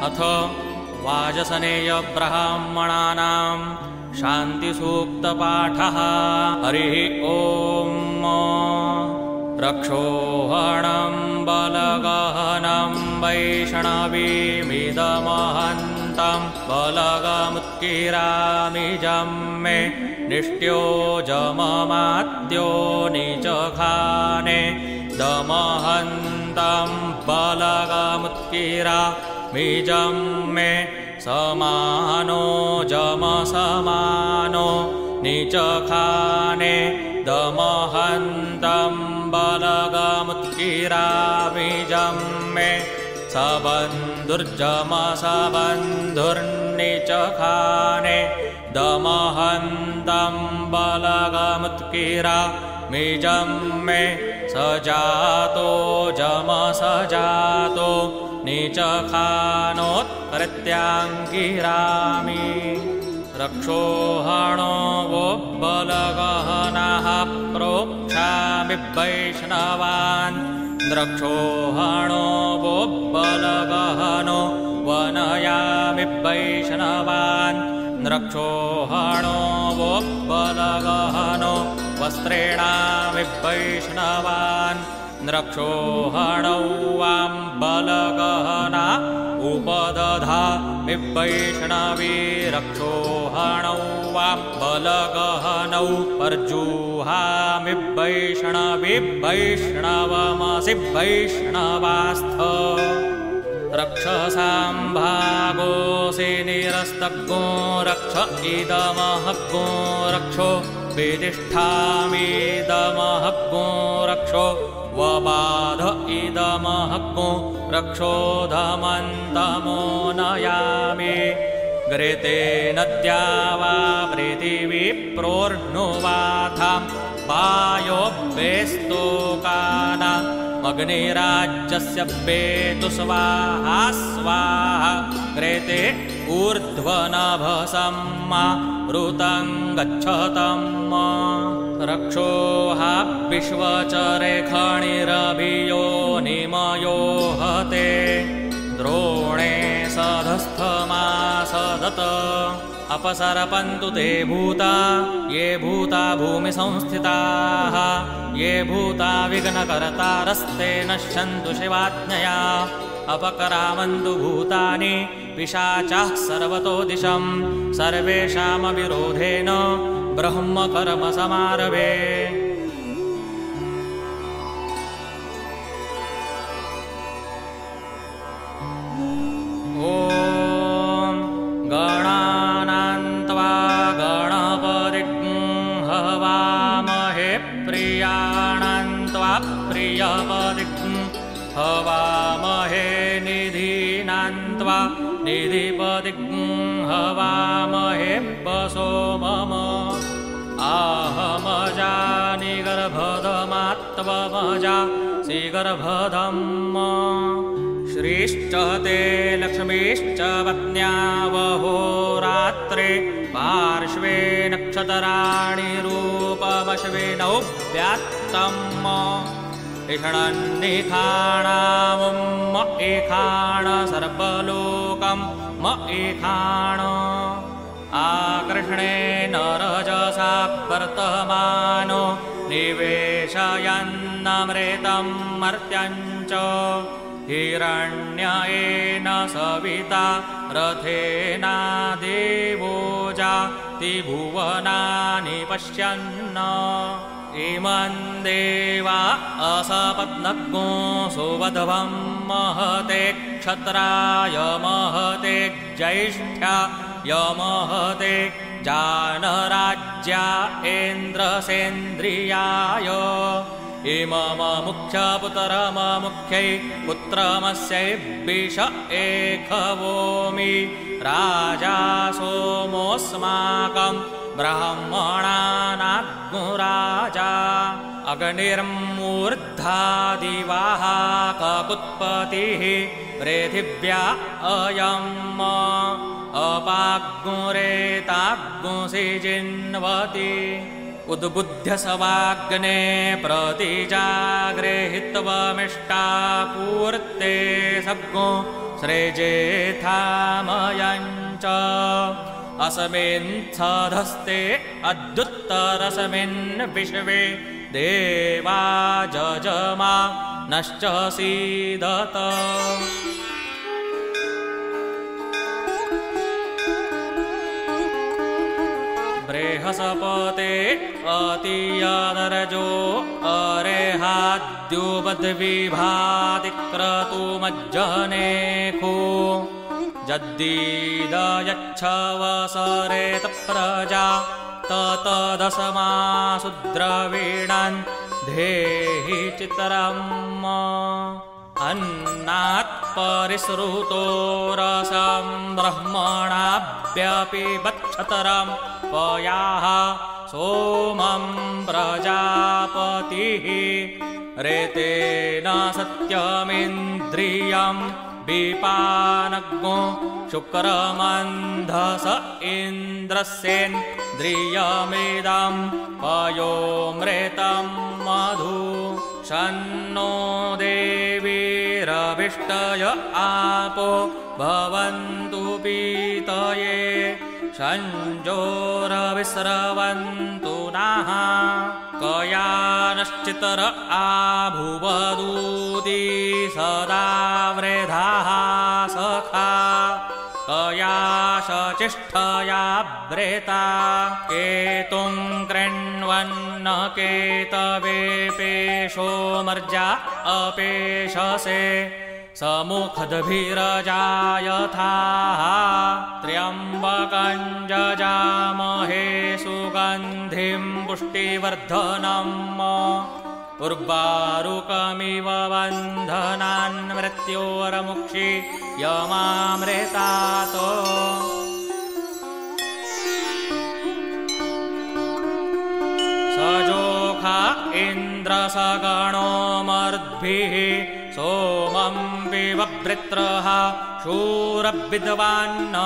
अथ वाजसनेयब्राह्मणानां शान्तिसूक्तपाठः। हरिः ॐ। रक्षोहणं बलगहनं वैष्णवीमिदमहन्तं बलगमुत्किरामिजं मे निष्ट्योजममात्यो निचखाने दमहन्तं बलगमुत्किरामिजं मे समानो जमसमानो निचखाने दमहन्तं बलगमुत्किरामिजं मे सबन्धुर्जमसबन्धुर्निचखाने दमहन्तं बलगमुत्किरामिजं मे सजातो जमसजातो निचखानोत्कृत्याङ्गिरामि। रक्षोहणो वो बलगहनः प्रोक्षामि वैष्णवान् रक्षोहणो वो बलगहनो वनयामि वैष्णवान् रक्षोहणो वो बलगहनो वस्त्रेणामि वैष्णवान् रक्षोहणौ वां बलगहना उपदधामि वैष्णवी रक्षोहणौ वां बलगहनौ पर्जुहामि वैष्णवी वैष्णवमसि वैष्णवास्थ रक्षसां भागोऽसि निरस्तज्ञो रक्ष इदमहग्गो रक्षो वितिष्ठामीदमहग्गो रक्षो वबाध इदमहग्गो रक्षोधमन्तमो नयामि। घृते नद्या वा पृथिवी प्रोर्णुवाथां वायोभ्यस्तोकाना अग्निराज्यस्य वेतु स्वाहा स्वाहा घृते ऊर्ध्वनभसम्मा ऋतं गच्छतं रक्षोहा विश्वचरेखणिरभियो निमयो हते द्रोणे सधस्थमा सदत अपसरपन्तु ते भूता ये भूता भूमिसंस्थिताः ये भूता विघ्नकर्तारस्ते नश्यन्तु शिवाज्ञया अपकरामन्तु भूतानि पिशाचाः सर्वतो दिशं सर्वेषामविरोधेन ब्रह्मकर्मसमारभे। ॐ गणानान्त्वा गणपतिं हवामहे प्रियाणान्त्वा प्रियपतिं हवामहे निधीनान्त्वा निधिपतिं हवामहे वसो मम आहमजा निगर्भधमात्वमजा श्रीगर्भधम् श्रीश्च ते लक्ष्मीश्च पत्न्यावहोरात्रे पार्श्वे नक्षत्राणि रूपमश्विनौ व्यात्तम् इषणन्निखाणां म एखाण सर्वलोकं म एखाण आकृष्णेन रजसा वर्तमानो निवेशयन्नमृतं मर्त्यञ्च हिरण्येन सविता रथेना देवो जाति भुवनानि पश्यन् इमं देवा असपत्नज्ञो सुवध्वं महते क्षत्राय महते ज्यैष्ठ्याय महते जानराज्या इन्द्रसेन्द्रियाय इमम मुख्यपुत्रममुख्यै पुत्रमस्यै विष एकवोमि राजा सोमोऽस्माकं ब्राह्मणानाग्निराजा अग्निर्मूर्धादिवाहकपुत्पतिः पृथिव्या अयम् अपाग्निरेताग्निषिजिन्वति उद्बुद्ध्य सवाग्ने प्रतिजागृहीत्वमिष्टापूर्ते सग्गो श्रेजेथामयञ्च अस्मिन्सधस्ते अद्युत्तरस्मिन् विश्वे देवा जजमानश्च सीदत बृहस्पते अतीयदरजो अरेहाद्युपद्विभातिक्रतुमज्जनेखो जद्दीदयच्छवसरेत प्रजा ततदसमासु द्रवीणान् धेहि चित्रम् अन्नात् परिसृतो रसं ब्रह्मणाभ्यपि वक्षतरं पयाः सोमं प्रजापतिः रेतेन सत्यमिन्द्रियं विपानग्नो शुक्रमन्धस इन्द्रस्येन्द्रियमिदं पयोमृतं मधु शन्नो देवीरभिष्टय आपो भवन्तु पीतये संजोरविस्रवन्तु नः कयानश्चितर आभुवदूती सदा वृधाः सखा कया शचिष्ठया व्रेता केतुं कृण्वन्न केतवेपेशो मर्जा अपेशसे समुखद्भिरजायथाः त्र्यम्बकं जजामहे सुगन्धिं पुष्टिवर्धनम् उर्वारुकमिव बन्धनान् मृत्योर्मुक्षीयमामृतात् सजोखा इन्द्रसगणो मर्द्भिः सोमं विववृत्रः शूरविद्वान्न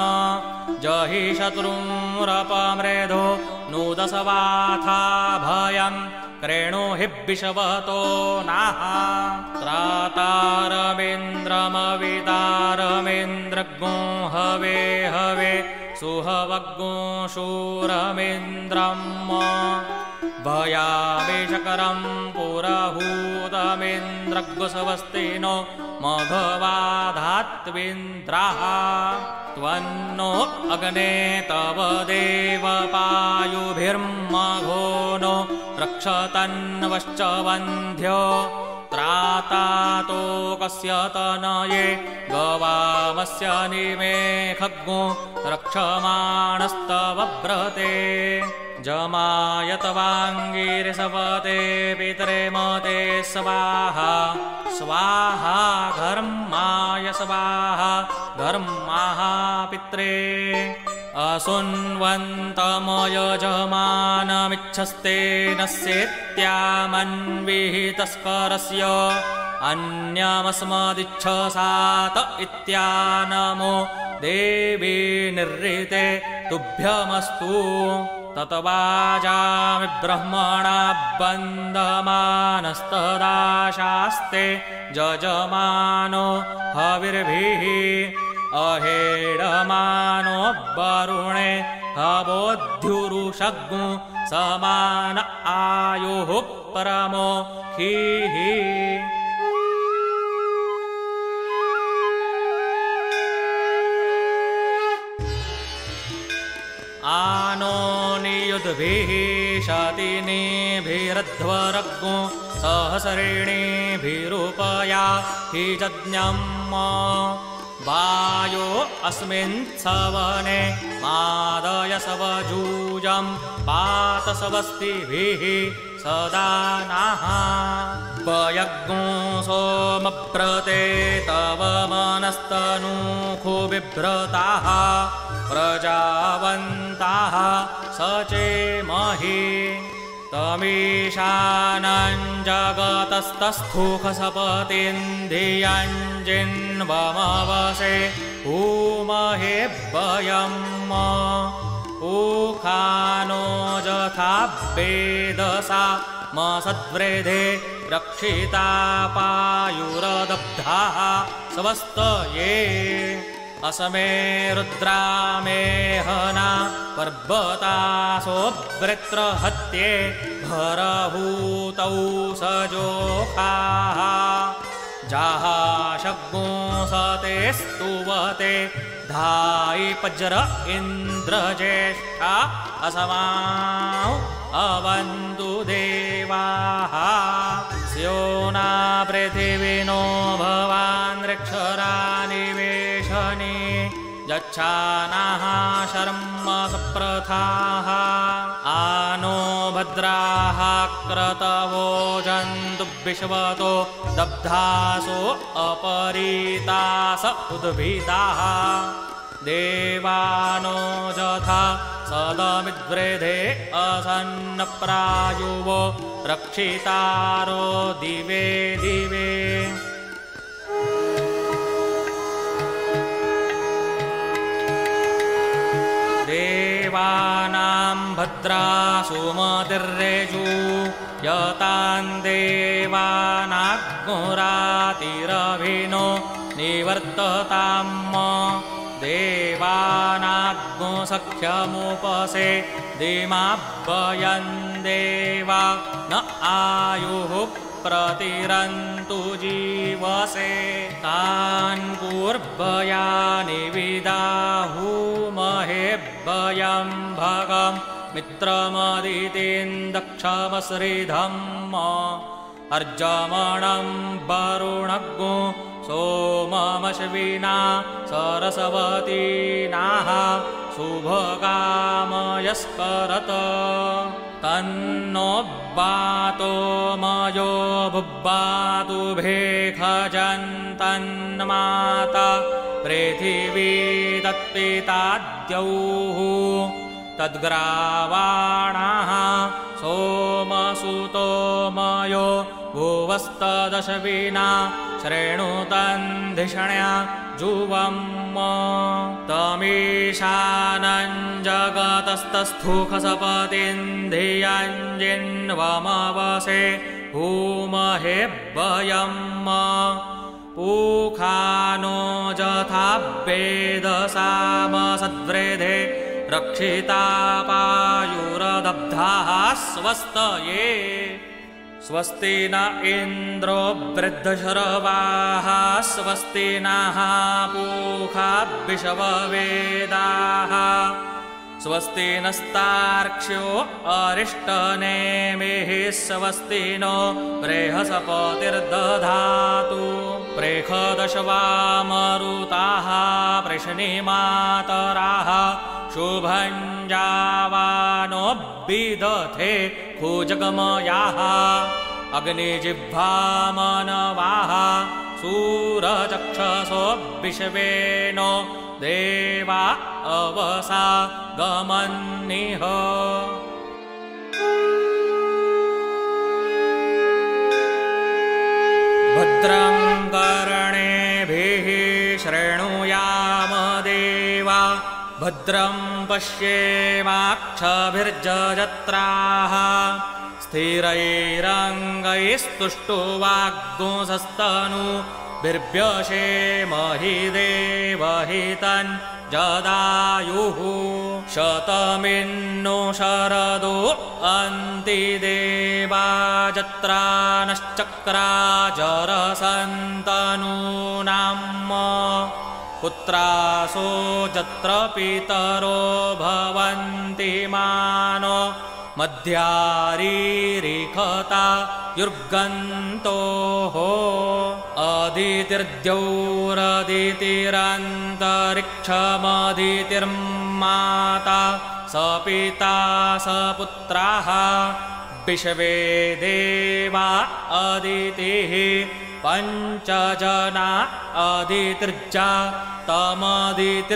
जहि शत्रुरपमृधो नूदसवाथा भयं कृणुहि विषवतो नः त्रातारमिन्द्रमवितारमिन्द्रज्ञो हवे हवे सुहवज्ञो शूरमिन्द्रम् भयामि शकरं पुरहूतमिन्द्रग्वसवस्तिनो मघवाधात्विन्द्रः त्वन्नो अग्ने तव देवपायुभिर्मघो नो रक्षतन्वश्च वन्ध्यो त्रातातोकस्य तनये गवामस्य निमेखग्नो रक्षमाणस्तव व्रते जमायतवाङ्गिरिसवते पितरे मते स्वाहा स्वाहा घर्माय स्वाहा घर्माः पित्रे असुन्वन्तमयजमानमिच्छस्तेन सेत्यामन्विहितस्करस्य अन्यमस्मदिच्छसात इत्यानमो देवी निर्ऋते तुभ्यमस्तु ततवाजामि ब्रह्मणा बन्धमानस्तदाशास्ते जजमानो हविर्भिः अहेडमानो वरुणे हवोद्युरुषग्नु समान आयुः परमो हीः आनो नियुद्भिः शतिनीभिरध्वरग्नो सहस्रिणीभिरूपया हि यज्ञम् वायो अस्मिन् सवने मादयसवजूजं पातसवस्तिभिः सदा नः वयज्ञो सोमप्रते तव मनस्तनूखो बिभ्रताः प्रजावन्ताः सचेमहि तमीशानं जगतस्तस्थूखसपतिन्धियञ्जिन्वमवसे उमहे वयम् उखानो जथा वेदसा मसद्वृधे रक्षिता पायुरसो आयुरदब्धाः स्वस्तये असमे रुद्रामेहना पर्वतासोऽभृत्रहत्ये भरभूतौ सजोखाः जाहाशग्नो सते स्तुवते धायिपज्र इन्द्रज्येष्ठा असमाौ अवन्तु देवाः स्योना पृथिविनो भवान् ऋक्षरानिवेशने यच्छानाः शर्म सप्रथाः आनो भद्राः क्रतवो जन्तु विश्वतो दब्धासो अपरीतास उद्भिदाः देवानो यथा सदमिद्वृधे असन्नप्रायुवो रक्षितारो दिवे दिवे देवानां भद्रा सुमतिर्रेजु यतान् देवानाग्मुरातिरभिनो निवर्तताम् देवानाग्मो सख्यमुपसे दिमाभयन् देवा न आयुः प्रतिरन्तु जीवसे तान् पूर्वयानि विदाहुमहेभ्यं भगं मित्रमदितेन्दक्षमश्रीधम् अर्जमणं वरुणग्नो सोममश्विना सरस्वतीनाः शुभकामयस्करत तन्नो बातो मयो बुब्बातु भेखजन्तन्माता पृथिवी तत्पिताद्यौः तद्ग्रावाणाः सोमसुतो मयो भुवस्तदशविना श्रेणुतन्धिषण्या जुवम् तमीशानं जगतस्तस्थुखसपतिन्धियञ्जिन्वमवसे भूमहेभ्यं पूखानो यथा वेदसामसद्वृधे रक्षिता पायुरदब्धाः स्वस्तये स्वस्ति न इन्द्रो वृद्धशर्वाः स्वस्ति नः पूषा विश्ववेदाः स्वस्ति नस्तार्क्ष्यो अरिष्टनेमिः स्वस्ति नो बृहस्पतिर्दधातु प्रेषदशवामरुताः वृषणिमातराः शुभं जावानो विदधे खुजगमयाः अग्निजिह्वामनवाः सूरचक्षसो विश्वेनो देवा अवसा गमन्निह भद्रं कर्णेभिः शृणुयाम देवा भद्रं पश्येमाक्षभिर्जत्राः स्थिरैरङ्गैस्तुष्टुवाग्गुंसस्तनूभिर्व्यशेमहि देवहितं जदायुः शतमिन्नो शरदो अन्तिदेवा जत्रानश्चक्राजरसन्तनूनाम् पुत्रासो जत्र पितरो भवन्ति मानो मध्यारीरिखता युर्गन्तोः अदितिर्द्यौरदितिरन्तरिक्षमदितिर्माता स पिता स पुत्राः विश्वे देवा अदितिः पञ्चजना अदितिर्जा तमदितिर्जनित्वम्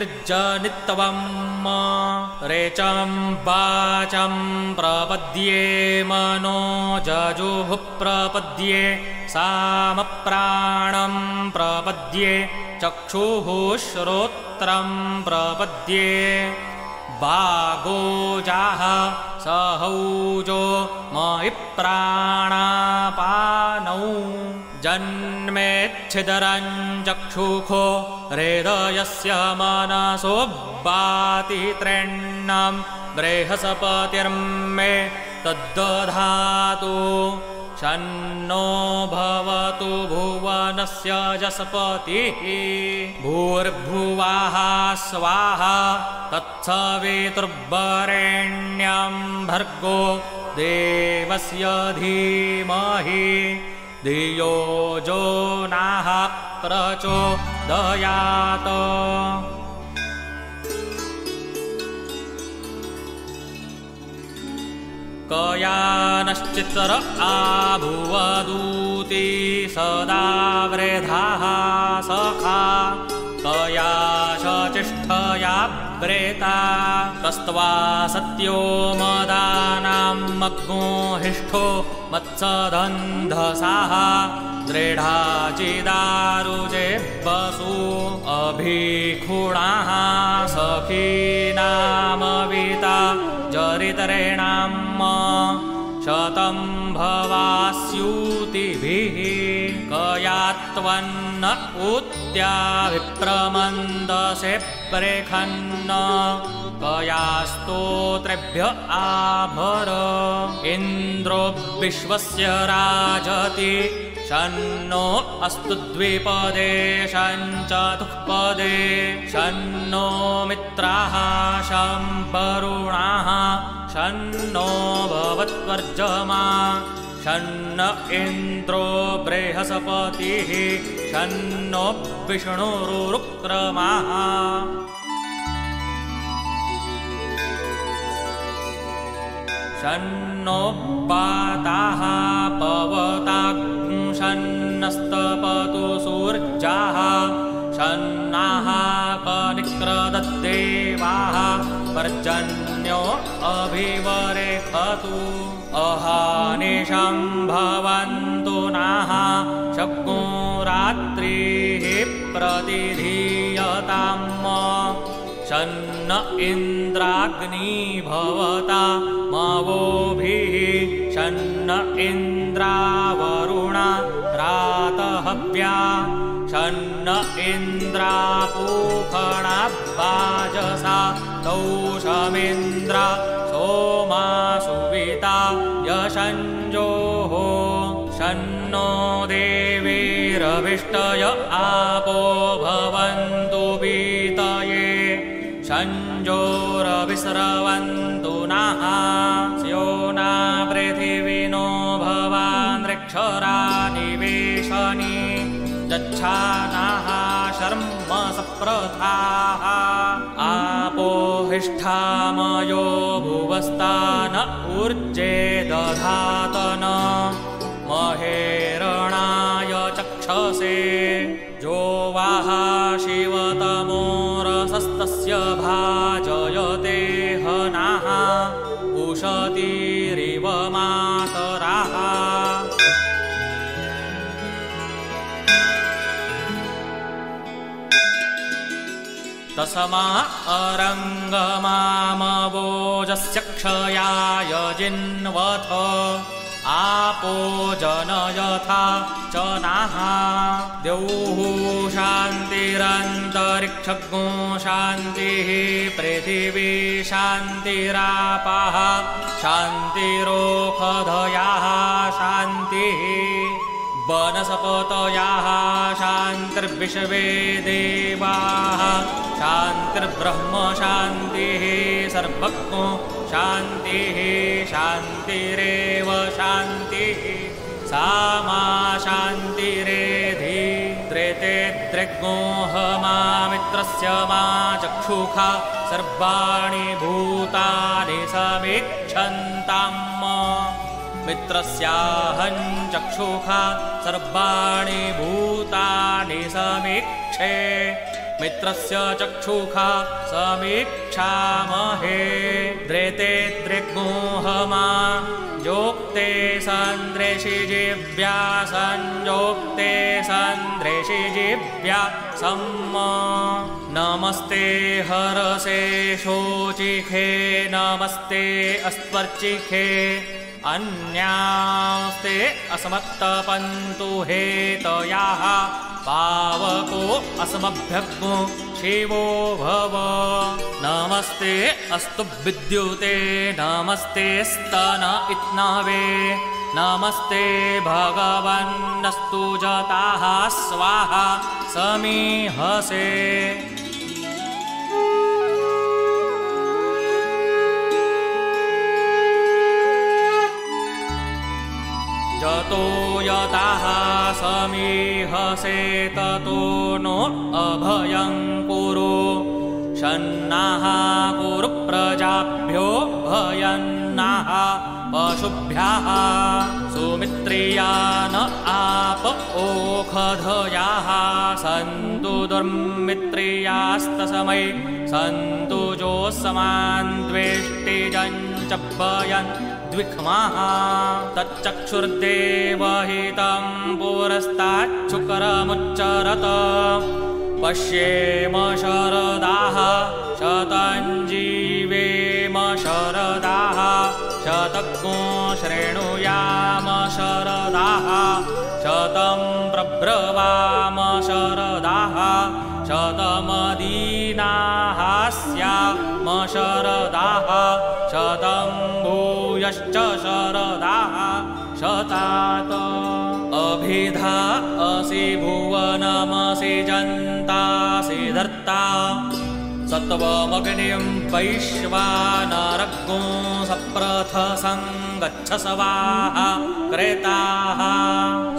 रेचं वाचं प्रपद्ये मनो जजुः प्रपद्ये सामप्राणं प्रपद्ये चक्षुः श्रोत्रं प्रपद्ये वागोजाः सहौजो महि प्राणापानौ जन्मेच्छिदरं चक्षुखो हृदयस्य मनसो भाति त्रेण्णां बृहस्पतिर्मे तद्दधातु शन्नो भवतु भुवनस्य यस्पतिः भूर्भुवः स्वाहा तत्सवितुर्वरेण्यं भर्गो देवस्य धीमहि धियो यो नः प्रचोदयात् कयानश्चित्र आभुवदूति सदा वृधाः सखा कया शचिष्ठया व्रेता तस्त्वा सत्यो मदानां मग्गोहिष्ठो मत्सदन्धसाः दृढाचिदारुजे वसु अभिखुणाः सखीनामविता जरितरेणां शतं भवास्यूतिभिः कयात्वन्न उत्या विप्रमन्दसे प्रेखन्न कयास्तोत्रेभ्य आभर इन्द्रो विश्वस्य राजति शन्नो अस्तु द्विपदे शञ्चतुःपदे शन्नो मित्राः शं वरुणाः शन्नो भवत्वर्जमा शन्न इन्द्रो बृहस्पतिः शन्नो विष्णुरुक्रमाः शन्नो वाताः पवताग्ं शन्नस्तपतु सूर्याः शन्नाः कनिक्रदद्देवाः पर्जन्यो अभिवरेखतु अहानिशं भवन्तु नः शग्नो रात्रिः प्रतिधीयताम् शन्न इन्द्राग्नी भवता मवोभिः शन्न इन्द्रावरुणा रातहव्या शन्न इन्द्रापूखणा वाजसा तौषमिन्द्रा सोमा सुविता यशञ्जोः शन्नो देवीरभिष्टय आपो भवन्तु पीतये शञ्जोरभिस्रवन्तु नः स्योना पृथिविनो भवानृक्षरा निवेशनी यच्छानः शर्म सप्रथाः आपो हिष्ठामयो भुवस्तान ऊर्जे दधातन महेरणाय चक्षसे जो वाह शिवतमोरसस्तस्य भाजयते हनः उशतीरिव मातरः तस्मा अरङ्गमामवोजस्य क्षयाय जिन्वथ आपो जनयथा च नः द्यौः शान्तिरन्तरिक्षगो शान्तिः पृथिवी शान्तिरापः शान्तिरोषधयः शान्तिः वनस्पतयः शान्तिर्विश्वे देवाः शान्तिर्ब्रह्म शान्तिः सर्वज्ञो शान्तिः शान्तिरेव शान्तिः सा मा शान्तिरेधि त्रेते त्रिग्मोहमामित्रस्य मा चक्षुषा सर्वाणि भूतानि समीक्षन्ताम् मित्रस्याहं चक्षुषा सर्वाणि भूतानि समीक्षे मित्रस्य चक्षुषा समीक्षामहे द्रेते दृग्मोहमा योक्ते सन्द्रेषिजिव्या संयोक्ते सन्द्रेषिजिव्या सम्म नमस्ते हरसे शोचिखे नमस्ते अस्त्वर्चिखे अन्यांस्ते अस्मत्तपन्तु हेतयाः पावको अस्मभ्यग्नो शिवो भव नमस्ते अस्तु विद्युते नमस्ते स्तन इत्नवे नमस्ते भगवन्नस्तु जताः स्वाहा समीहसे जतो यताः समीहसे ततो नो अभयं कुरु शन्नाः कुरु प्रजाभ्यो भयन्नाः पशुभ्यः सुमित्रियान आप ओखधयाः सन्तु दुर्मित्रियास्तस्मै सन्तु जोस्समान् द्वेष्टिजञ्च भयन् द्विक्माः तच्चक्षुर्देवहितं पुरस्ताच्छुकरमुच्चरत पश्येम शरदाः शतं जीवेम शरदाः शतज्ञो शृणुयाम शरदाः शतं प्रब्रवाम शरदाः शतमदीनाः स्याम शरदाः शतं भूयश्च शरदाः शतात अभिधा असि भुवनमसि जन्तासि धर्ता सत्वमग्निं वैश्वानरग्नो सप्रथसं गच्छ स्वाहा क्रेताः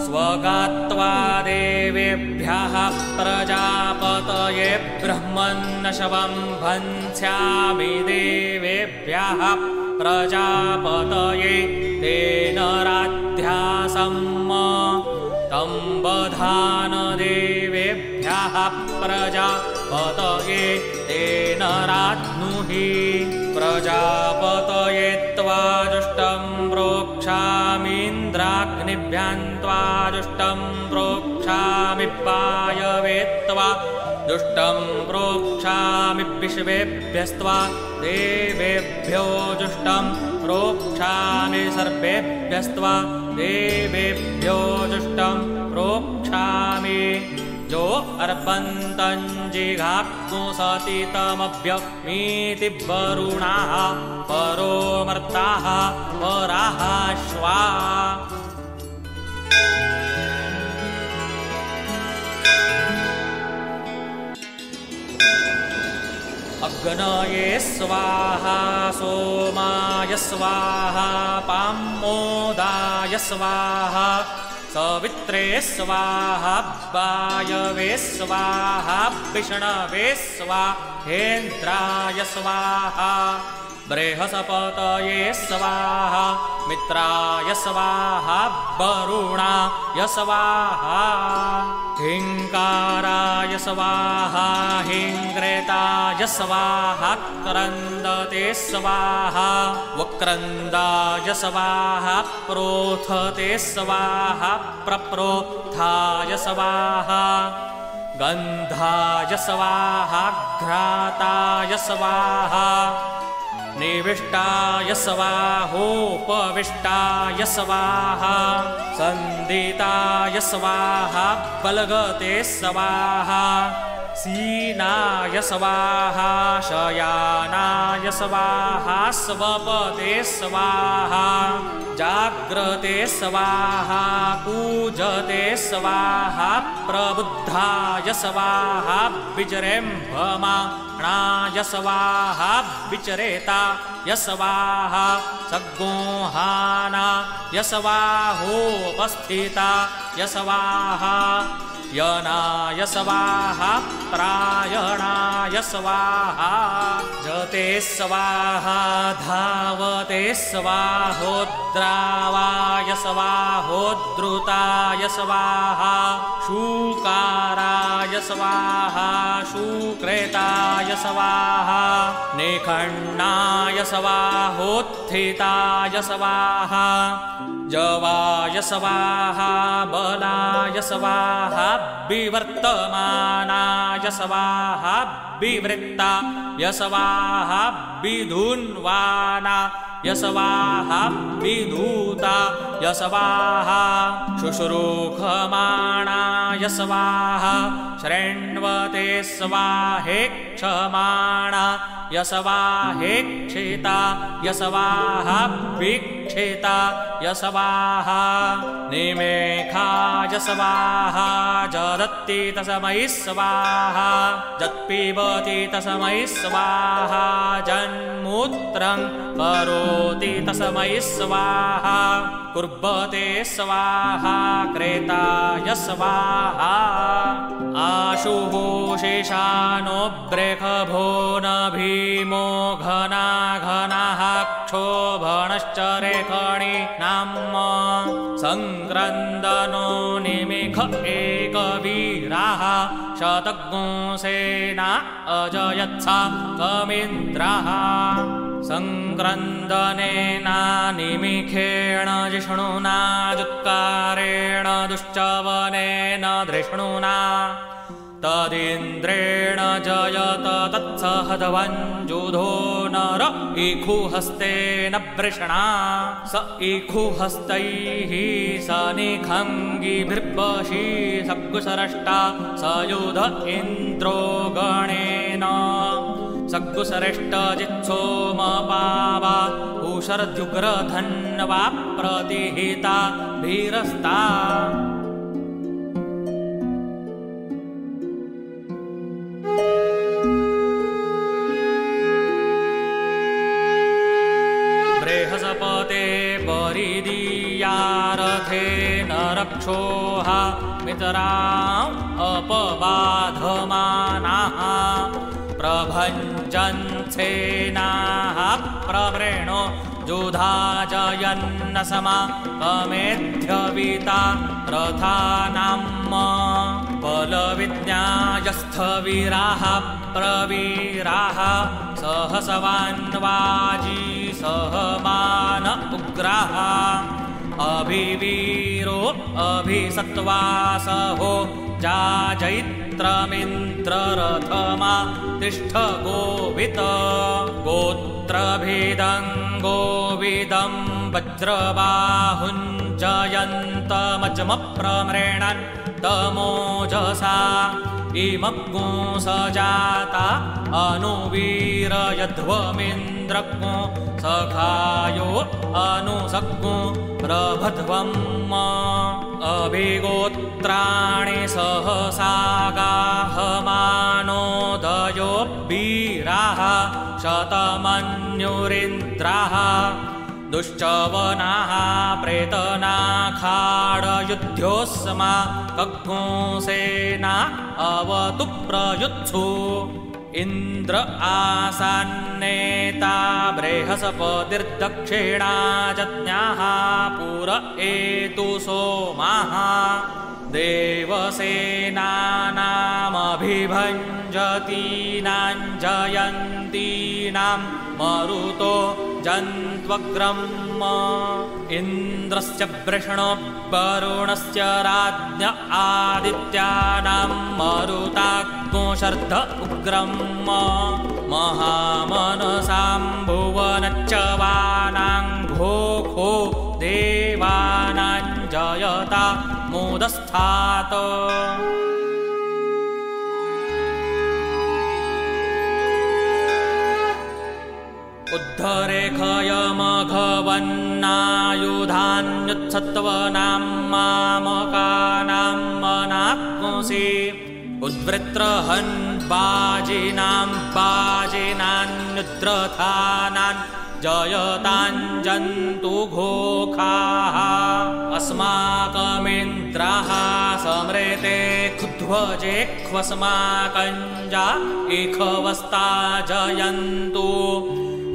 स्वगात्वा देवेभ्यः प्रजापतये ब्रह्मन्नशवं भञ्स्यामि देवेभ्यः प्रजापतये तेन राध्यासम् तं बधान देवेभ्यः प्रजापतये तेन राज्ञुहि प्रजापतये त्वा जुष्टं प्रोक्षामीन्द्राग्निभ्यां त्वा जुष्टं प्रोक्षामि वायवे त्वा जुष्टं प्रोक्षामि विश्वेभ्यस्त्वा देवेभ्यो जुष्टं प्रोक्षामि सर्वेभ्यस्त्वा देवेभ्यो जुष्टं प्रोक्षामि जो अर्पन्तं जिघाग्नो सतितमभ्यमीति वरुणाः परो मर्ताः पराः श्वा अग्नये स्वाहा सोमाय स्वाहा पामोदाय स्वाहा सवित्रे स्वाहा वायवे स्वाहा विष्णवे स्वाहेन्द्राय स्वाहा बृहस्पतये स्वाहा मित्राय स्वाहा वरुणाय स्वाहा हिंकाराय स्वाहा हिंग्रेताय स्वाहा क्रन्दते स्वाहा वक्रन्दाय स्वाहा प्रोथते स्वाहा प्रप्रोत्थाय स्वाहा गन्धाय स्वाहा घ्राताय स्वाहा निविष्टाय स्वाहोपविष्टाय स्वाहा सन्दिताय स्वाहा बलगते स्वाहा सीनाय स्वाहा शयानाय स्वाहा स्वपते स्वाहा जाग्रते स्वाहा कूजते स्वाहा प्रबुद्धाय स्वाहा विजृम्भमाणाय स्वाहा विचरेताय स्वाहा सगोहानाय स्वाहोपस्थिताय स्वाहा यनाय स्वाहा त्रायणाय स्वाहा जते स्वाहा धावते स्वाहोद्रावाय स्वाहोद्धृताय स्वाहा शूकाराय स्वाहा शूक्रेताय स्वाहा निखण्णाय स्वाहोत्थिताय स्वाहा जवाय स्वाहा बलाय स्वाहा विवर्तमानाय स्वाहा विवृत्ताय स्वाहा विधुन्वानाय यस्वाहा विधूताय स्वाहा शुश्रूषमाणाय स्वाहा शृण्वते स्वाहेक्षमाणाय स्वाहेक्षिताय स्वाहा वीक्षिताय स्वाहा निमेखाय स्वाहा जदत्ति तस्मै स्वाहा जत्पिबति तस्मै स्वाहा जन्मूत्रं करोति तस्मै स्वाहा कुर्वते स्वाहा क्रेताय स्वाहा आशुः शेषानो बृहभो न भीमो घना घनः क्षोभणश्च रेखणि नाम संक्रन्दनो निमिख एकवीराः शतज्ञो सेना अजयत्सा कमिन्द्रः संक्रन्दनेन निमिखेण जिष्णुना दुत्कारेण दुश्चवनेन धृष्णुना तदिन्द्रेण जयत तत्सहध्वञ्जुधो नर इखुहस्तेन वृषणा स इखुहस्तैः सनिखङ्गिभिर्वशी सग्गुसरष्टा सयुध इन्द्रो गणेन सग्गुसरेष्टजित्सोमपावा उशर्द्युग्रधन्वा प्रतिहिता भीरस्ता बृहस्पते परिदीयारथेन रक्षोः मित्राम् अपबाधमानाः प्रभञ्जन्सेनाः प्रवृणो जुधा जयन्न समा कमेध्यविता रथानां बलविज्ञायस्थवीराः प्रवीराः सहसवान्वाजी सहमान उग्राः अभिवीरो अभिसत्वासहो जाजैत्रमिन्द्ररथमा तिष्ठ गोवित गोत्रभेदं गोविदं वज्रबाहुञ्जयन्तमजमप्रमृणन् तमोजसा इमग्गो सजाता अनुवीरयध्वमिन्द्रज्ञो सखायो अनुसग्गो प्रभध्वम् अभिगोत्राणि सहसा गाहमानोदयो वीराः शतमन्युरिन्द्राः दुश्चवनाः प्रेतनाखाडयुध्योऽस्मा कग्गोसेना अवतु प्रयुत्सु इन्द्र आसान्नेता बृहस्पतिर्दक्षिणा जज्ञाः पुर एतु सोमाः देवसेनानामभिभञ्जतीनां जयन्तीनां मरुतो जन्त्वग्रम् इन्द्रस्य वृषणो वरुणस्य राज्ञ आदित्यानां मरुताग्नो शर्ध उग्रम् महामनसां भुवनच्चवानां घोखो देवानां जयता मोदस्थात् उद्धरेखयमघवन्नायुधान्युत्सत्त्वनां मामकानां मनात्मसि उद्वृत्रहन् बाजिनां बाजिनान्युद्रथानान् जयताञ्जन्तु घोखाः अस्माकमिन्द्राः समृते खुध्वजेख्वस्माकञ्जा इखवस्ता जयन्तु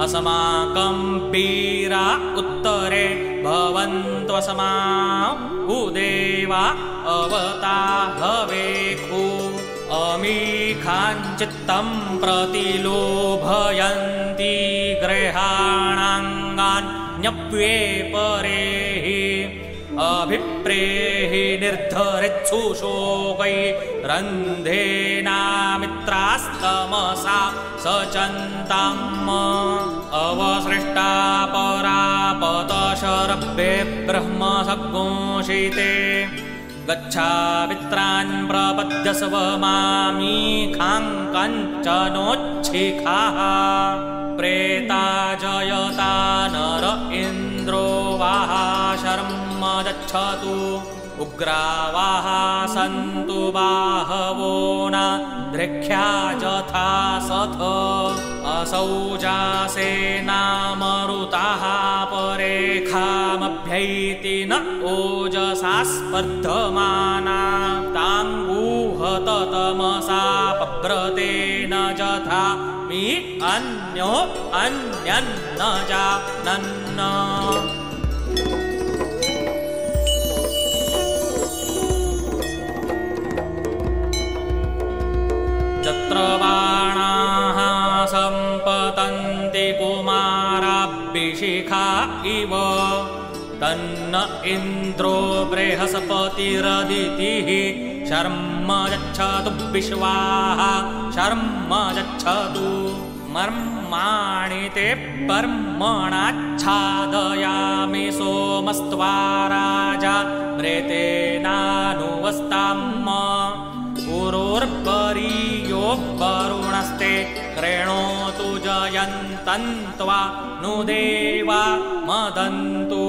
अस्माकं वीरा उत्तरे भवन्त्वस्माकं अवता हवेखु अमीखाञ्चित्तं प्रतिलोभयन्ति गृहाणाङ्गान्यप्ये परेहि अभिप्रेहि निर्धरित्सुशोकै रन्धेनामित्रास्तमसा सचन्ताम् अवसृष्टा परापतशरभ्ये ब्रह्म सद्गोषिते गच्छावित्रान् प्रपद्य स्वमामीखां कञ्चनोच्छिखाः प्रेता जयता नर इन्द्रो वाह शर्म गच्छतु उग्रावाः सन्तु बाहवो न दृख्या यथा सथ असौजासेनामरुताः परेखामभ्यैति न ओजसा स्पर्धमाना ताङ्गूहत तमसा पव्रतेन यथा मी अन्यो अन्यन्न जानन् यत्र बाणाः सम्पतन्ति कुमाराभिशिखा इव तन्न इन्द्रो बृहस्पतिरदितिः शर्म यच्छतु विश्वाः शर्म यच्छतु मर्माणि ते पर्मणाच्छादयामि सोमस्त्वा राजा मृतेनानुवस्ताम् पुरोर्परीयो वरुणस्ते कृणोतु जयन्तन्त्वा नु देवा मदन्तु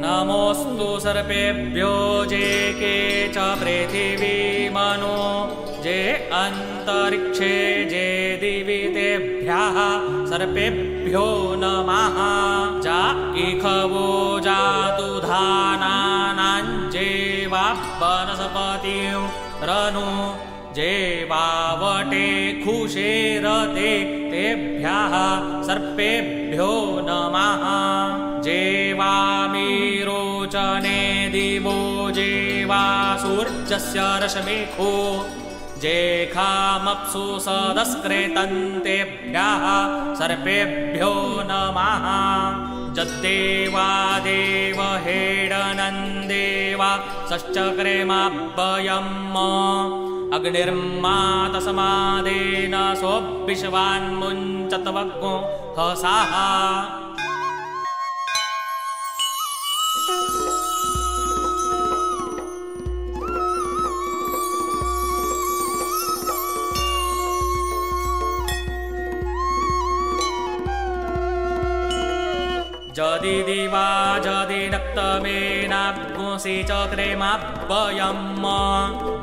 नमोऽस्तु सर्पेभ्यो जे के च पृथिवीमनो जे अन्तरिक्षे जे दिवि तेभ्यः सर्पेभ्यो नमः जा इखवो जातु धानानां जेवा वनस्पतिं रनु जेवावटे खुशेरते तेभ्यः सर्पेभ्यो नमः जेवामीरोचने दिवो जेवा सूर्यस्य रश्मिखो जेखामप्सु सदस्कृतन्तेभ्यः सर्पेभ्यो नमः जद्देवा देवहेडनन्देवा सश्चक्रेमाभयम् अग्निर्मा तस्मादेन सोऽविश्वान्मुञ्चत्वग्गो हसाः जदि दिवा जदि रक्तमेनाग्मुसि चक्रेमाभयम्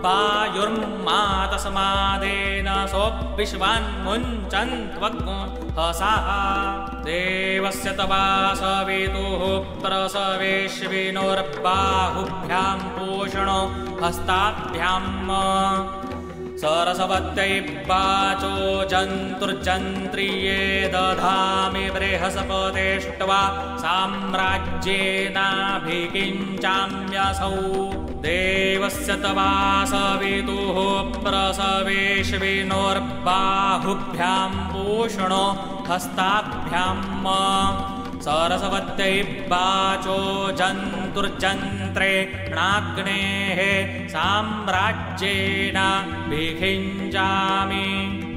वायुर्मा तस्मादेन सोऽविश्वान्मुञ्चन्त्वग्गो हसाः देवस्य तवा सवितुः प्रसवेश्विनोर्बाहुभ्यां पूषणो हस्ताभ्याम् सरस्वत्यै वाचो जन्तुर्जन्त्रिये दधामि बृहस्पतेष्ट्वा साम्राज्येनाभिकिञ्चाम्यसौ देवस्य तवा सवितुः प्रसवेश्विनोर्बाहुभ्यां पूषणो हस्ताभ्याम् सरस्वत्यै वाचो जन्तुर्जन्त्रे णाग्नेः साम्राज्येन विखिञ्चामि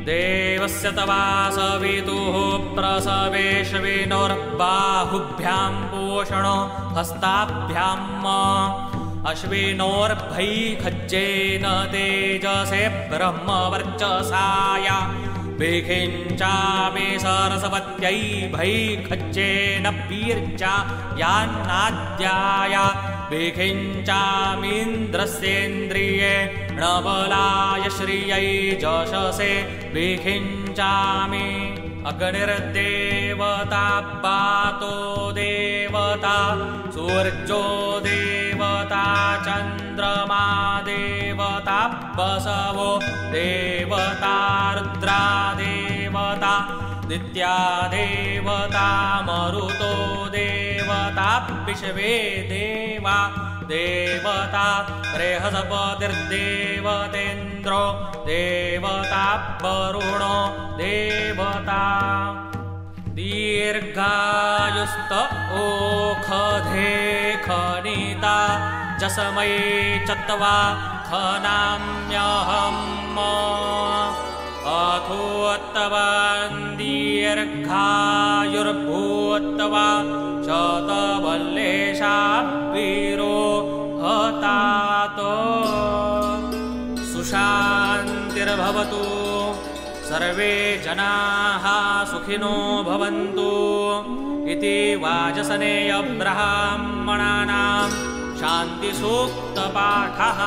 देवस्य तवा सवितुः प्रसवेश्विनोर्बाहुभ्यां पूषणो हस्ताभ्याम् अश्विनोर्भैखज्जेन तेजसे ब्रह्मवर्चसाय विखिञ्चामि सरस्वत्यै भैखज्जेन वीर्या यान्नाद्याय विखिञ्चामीन्द्रस्येन्द्रिये णबलाय श्रियै जशसे विखिञ्चामि अग्निर्देवता वातो देवता सूर्यो देवता चन्द्रमा देवता वसवो देवता रुद्रा देवता दित्या देवता मरुतो देवता विश्वे देवा देवता बृहस्पतिर्देवतेन्द्रो देवता वरुणो देवता दीर्घायुस्त ओखधे खनिता जसमये चत्वा खनाम्यहम् अथोत्तवान् दीर्घायुर्भवति वीरो हतात् सुशान्तिर्भवतु सर्वे जनाः सुखिनो भवन्तु इति वाजसनेय ब्राह्मणानां शान्तिसूक्तपाठः।